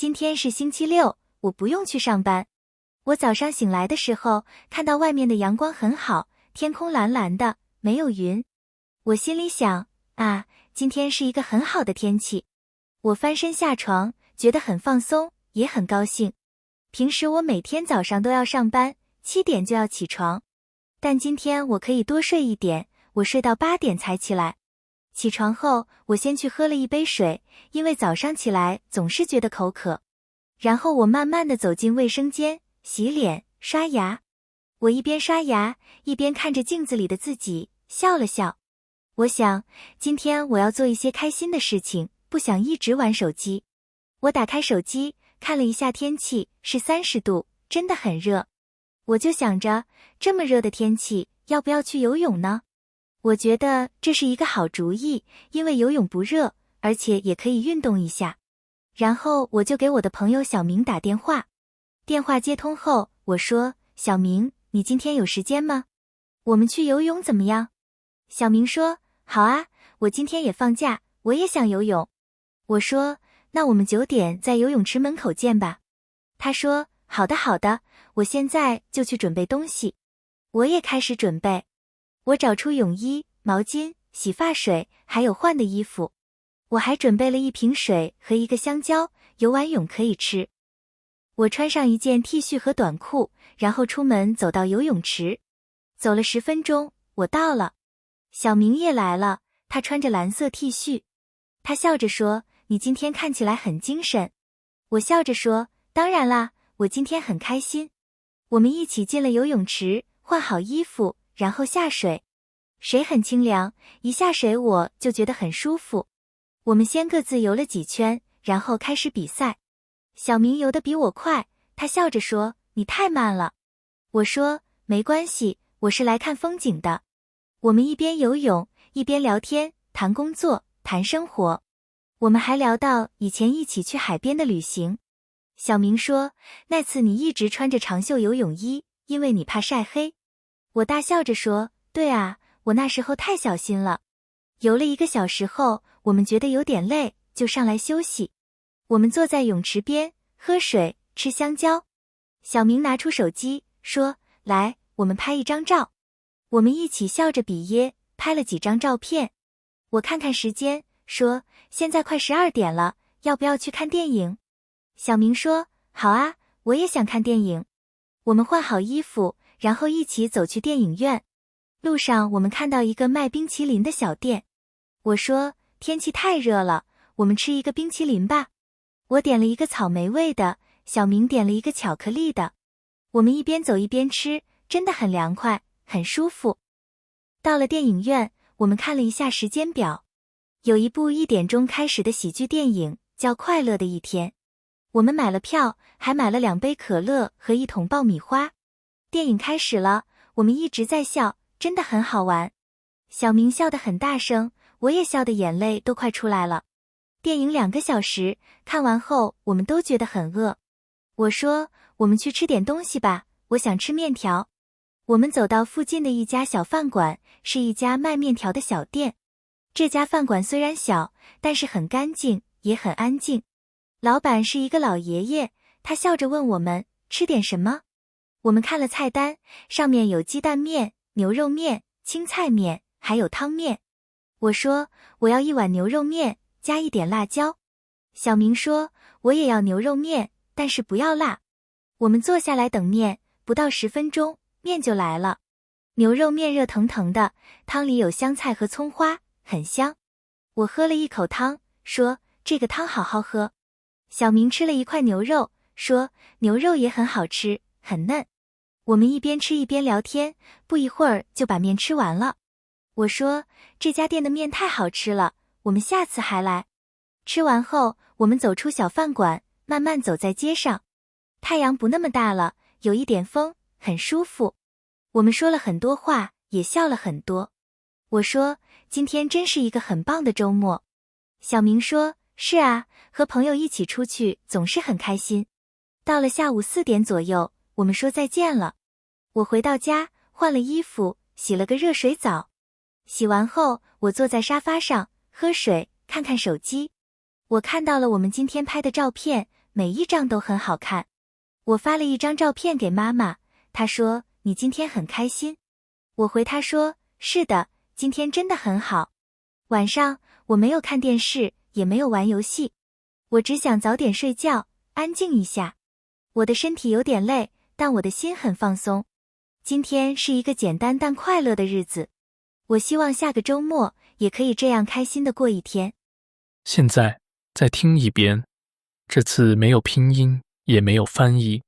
今天是星期六，我不用去上班。我早上醒来的时候，看到外面的阳光很好，天空蓝蓝的，没有云。我心里想，啊，今天是一个很好的天气。我翻身下床，觉得很放松，也很高兴。平时我每天早上都要上班，7点就要起床。但今天我可以多睡一点，我睡到8点才起来。起床后，我先去喝了一杯水，因为早上起来总是觉得口渴。然后我慢慢地走进卫生间，洗脸、刷牙。我一边刷牙，一边看着镜子里的自己，笑了笑。我想，今天我要做一些开心的事情，不想一直玩手机。我打开手机，看了一下天气，是30度，真的很热。我就想着，这么热的天气，要不要去游泳呢？我觉得这是一个好主意，因为游泳不热，而且也可以运动一下。然后我就给我的朋友小明打电话。电话接通后，我说：“小明，你今天有时间吗？我们去游泳怎么样？”小明说：“好啊，我今天也放假，我也想游泳。”我说：“那我们9点在游泳池门口见吧。”他说：“好的好的，我现在就去准备东西。”我也开始准备。我找出泳衣、毛巾、洗发水，还有换的衣服。我还准备了一瓶水和一个香蕉，游完泳可以吃。我穿上一件 T 恤和短裤，然后出门走到游泳池。走了10分钟，我到了。小明也来了，他穿着蓝色 T 恤。他笑着说：“你今天看起来很精神。”我笑着说：“当然啦，我今天很开心。”我们一起进了游泳池，换好衣服，然后下水。水很清凉，一下水我就觉得很舒服。我们先各自游了几圈，然后开始比赛。小明游得比我快，他笑着说：“你太慢了。”我说：“没关系，我是来看风景的。”我们一边游泳，一边聊天，谈工作，谈生活。我们还聊到以前一起去海边的旅行。小明说：“那次你一直穿着长袖游泳衣，因为你怕晒黑。”我大笑着说：“对啊，我那时候太小心了。”游了1个小时后，我们觉得有点累，就上来休息。我们坐在泳池边，喝水，吃香蕉。小明拿出手机，说：“来，我们拍一张照。”我们一起笑着比耶，拍了几张照片。我看看时间，说：“现在快12点了，要不要去看电影？”小明说：“好啊，我也想看电影。”我们换好衣服，然后一起走去电影院。路上我们看到一个卖冰淇淋的小店。我说：“天气太热了，我们吃一个冰淇淋吧。”我点了一个草莓味的，小明点了一个巧克力的。我们一边走一边吃，真的很凉快，很舒服。到了电影院，我们看了一下时间表，有一部1点钟开始的喜剧电影，叫《快乐的一天》。我们买了票，还买了2杯可乐和1桶爆米花。电影开始了，我们一直在笑，真的很好玩。小明笑得很大声，我也笑得眼泪都快出来了。电影2个小时，看完后我们都觉得很饿。我说：“我们去吃点东西吧，我想吃面条。”我们走到附近的一家小饭馆，是一家卖面条的小店。这家饭馆虽然小，但是很干净，也很安静。老板是一个老爷爷，他笑着问我们吃点什么。我们看了菜单，上面有鸡蛋面、牛肉面、青菜面，还有汤面。我说：“我要1碗牛肉面，加一点辣椒。”小明说：“我也要牛肉面，但是不要辣。”我们坐下来等面，不到10分钟，面就来了。牛肉面热腾腾的，汤里有香菜和葱花，很香。我喝了一口汤，说：“这个汤好好喝。”小明吃了一块牛肉，说：“牛肉也很好吃，很嫩。”我们一边吃一边聊天，不一会儿就把面吃完了。我说：“这家店的面太好吃了，我们下次还来。”吃完后，我们走出小饭馆，慢慢走在街上。太阳不那么大了，有一点风，很舒服。我们说了很多话，也笑了很多。我说：“今天真是一个很棒的周末。”小明说：“是啊，和朋友一起出去总是很开心。”到了下午4点左右，我们说再见了。我回到家，换了衣服，洗了个热水澡。洗完后，我坐在沙发上，喝水，看看手机。我看到了我们今天拍的照片，每一张都很好看。我发了一张照片给妈妈，她说：“你今天很开心？”我回她说：“是的，今天真的很好。”晚上我没有看电视，也没有玩游戏，我只想早点睡觉，安静一下。我的身体有点累，但我的心很放松。今天是一个简单但快乐的日子。我希望下个周末也可以这样开心地过一天。现在再听一遍，这次没有拼音，也没有翻译。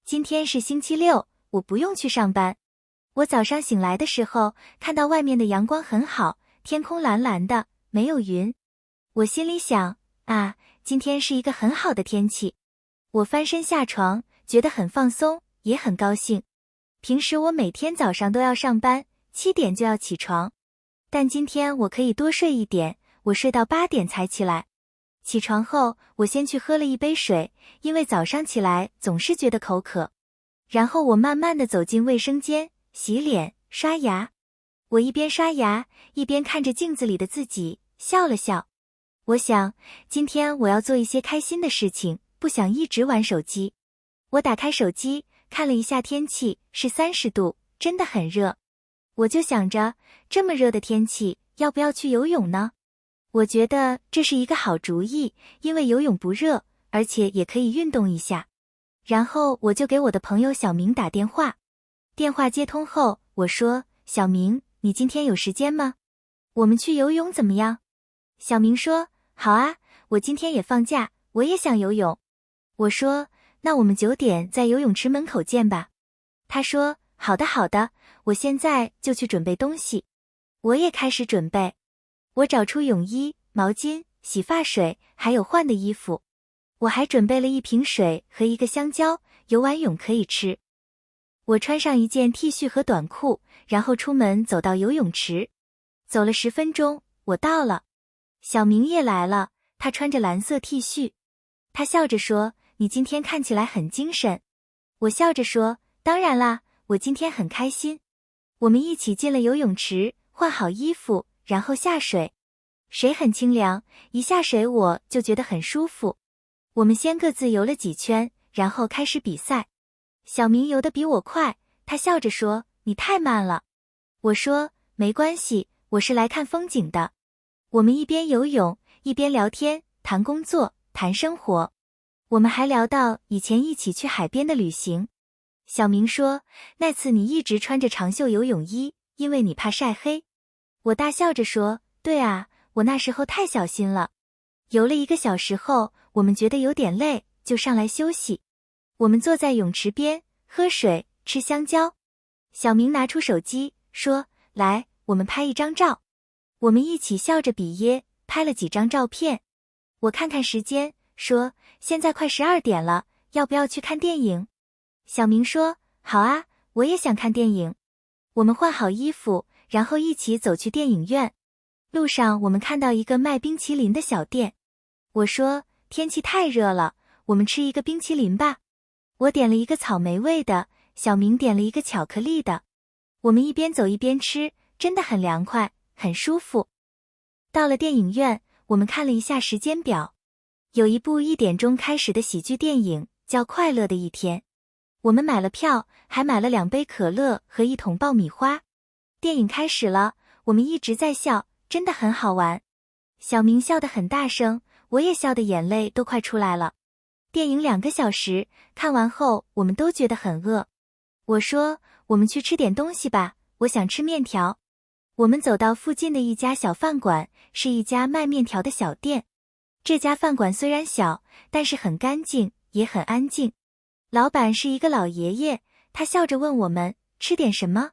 今天是星期六，我不用去上班。我早上醒来的时候，看到外面的阳光很好，天空蓝蓝的，没有云。我心里想，啊，今天是一个很好的天气。我翻身下床，觉得很放松，也很高兴。平时我每天早上都要上班，7点就要起床。但今天我可以多睡一点，我睡到8点才起来。起床后，我先去喝了一杯水，因为早上起来总是觉得口渴。然后我慢慢地走进卫生间，洗脸、刷牙。我一边刷牙，一边看着镜子里的自己，笑了笑。我想，今天我要做一些开心的事情，不想一直玩手机。我打开手机，看了一下天气，是30度，真的很热。我就想着，这么热的天气，要不要去游泳呢？我觉得这是一个好主意，因为游泳不热，而且也可以运动一下。然后我就给我的朋友小明打电话。电话接通后，我说：“小明，你今天有时间吗？我们去游泳怎么样？”小明说：“好啊，我今天也放假，我也想游泳。”我说：“那我们9点在游泳池门口见吧。”他说：“好的好的，我现在就去准备东西。”我也开始准备。我找出泳衣、毛巾、洗发水，还有换的衣服。我还准备了一瓶水和一个香蕉，游完泳可以吃。我穿上一件 T 恤和短裤，然后出门走到游泳池。走了10分钟，我到了。小明也来了，他穿着蓝色 T 恤。他笑着说：“你今天看起来很精神。”我笑着说：“当然啦，我今天很开心。”我们一起进了游泳池，换好衣服，然后下水。水很清凉，一下水我就觉得很舒服。我们先各自游了几圈，然后开始比赛。小明游得比我快，他笑着说：“你太慢了。”我说：“没关系，我是来看风景的。”我们一边游泳，一边聊天，谈工作，谈生活。我们还聊到以前一起去海边的旅行。小明说：“那次你一直穿着长袖游泳衣，因为你怕晒黑。”我大笑着说：“对啊，我那时候太小心了。”游了1个小时后，我们觉得有点累，就上来休息。我们坐在泳池边，喝水，吃香蕉。小明拿出手机，说：“来，我们拍一张照。”我们一起笑着比耶，拍了几张照片。我看看时间，说：“现在快12点了，要不要去看电影？”小明说：“好啊，我也想看电影。”我们换好衣服，然后一起走去电影院。路上我们看到一个卖冰淇淋的小店。我说：“天气太热了，我们吃一个冰淇淋吧。”我点了一个草莓味的，小明点了一个巧克力的。我们一边走一边吃，真的很凉快，很舒服。到了电影院，我们看了一下时间表，有一部1点钟开始的喜剧电影，叫《快乐的一天》。我们买了票，还买了2杯可乐和1桶爆米花。电影开始了，我们一直在笑，真的很好玩。小明笑得很大声，我也笑得眼泪都快出来了。电影2个小时，看完后我们都觉得很饿。我说：“我们去吃点东西吧，我想吃面条。”我们走到附近的一家小饭馆，是一家卖面条的小店。这家饭馆虽然小，但是很干净，也很安静。老板是一个老爷爷，他笑着问我们吃点什么。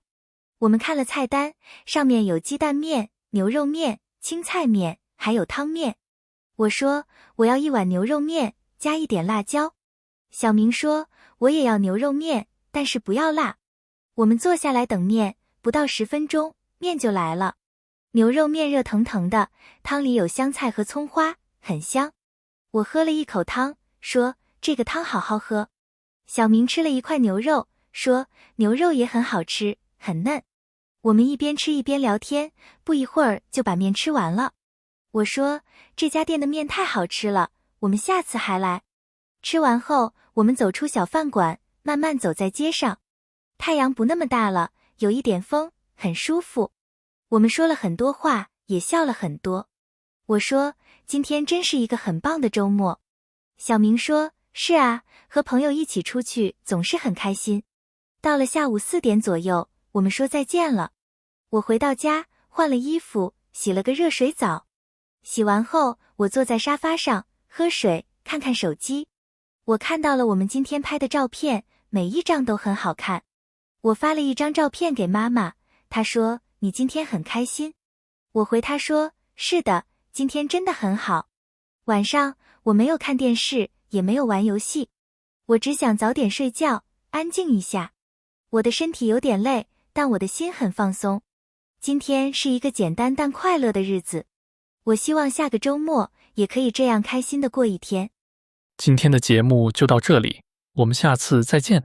我们看了菜单，上面有鸡蛋面、牛肉面、青菜面，还有汤面。我说：“我要1碗牛肉面，加一点辣椒。”小明说：“我也要牛肉面，但是不要辣。”我们坐下来等面，不到10分钟，面就来了。牛肉面热腾腾的，汤里有香菜和葱花，很香。我喝了一口汤，说：“这个汤好好喝。”小明吃了一块牛肉，说：“牛肉也很好吃，很嫩。”我们一边吃一边聊天，不一会儿就把面吃完了。我说：“这家店的面太好吃了，我们下次还来。”吃完后，我们走出小饭馆，慢慢走在街上。太阳不那么大了，有一点风，很舒服。我们说了很多话，也笑了很多。我说，今天真是一个很棒的周末。小明说，是啊，和朋友一起出去总是很开心。到了下午4点左右，我们说再见了。我回到家，换了衣服，洗了个热水澡。洗完后，我坐在沙发上，喝水，看看手机。我看到了我们今天拍的照片，每一张都很好看。我发了一张照片给妈妈，她说，你今天很开心？我回她说，是的，今天真的很好。晚上，我没有看电视，也没有玩游戏。我只想早点睡觉，安静一下。我的身体有点累，但我的心很放松。今天是一个简单但快乐的日子。我希望下个周末也可以这样开心的过一天。今天的节目就到这里，我们下次再见。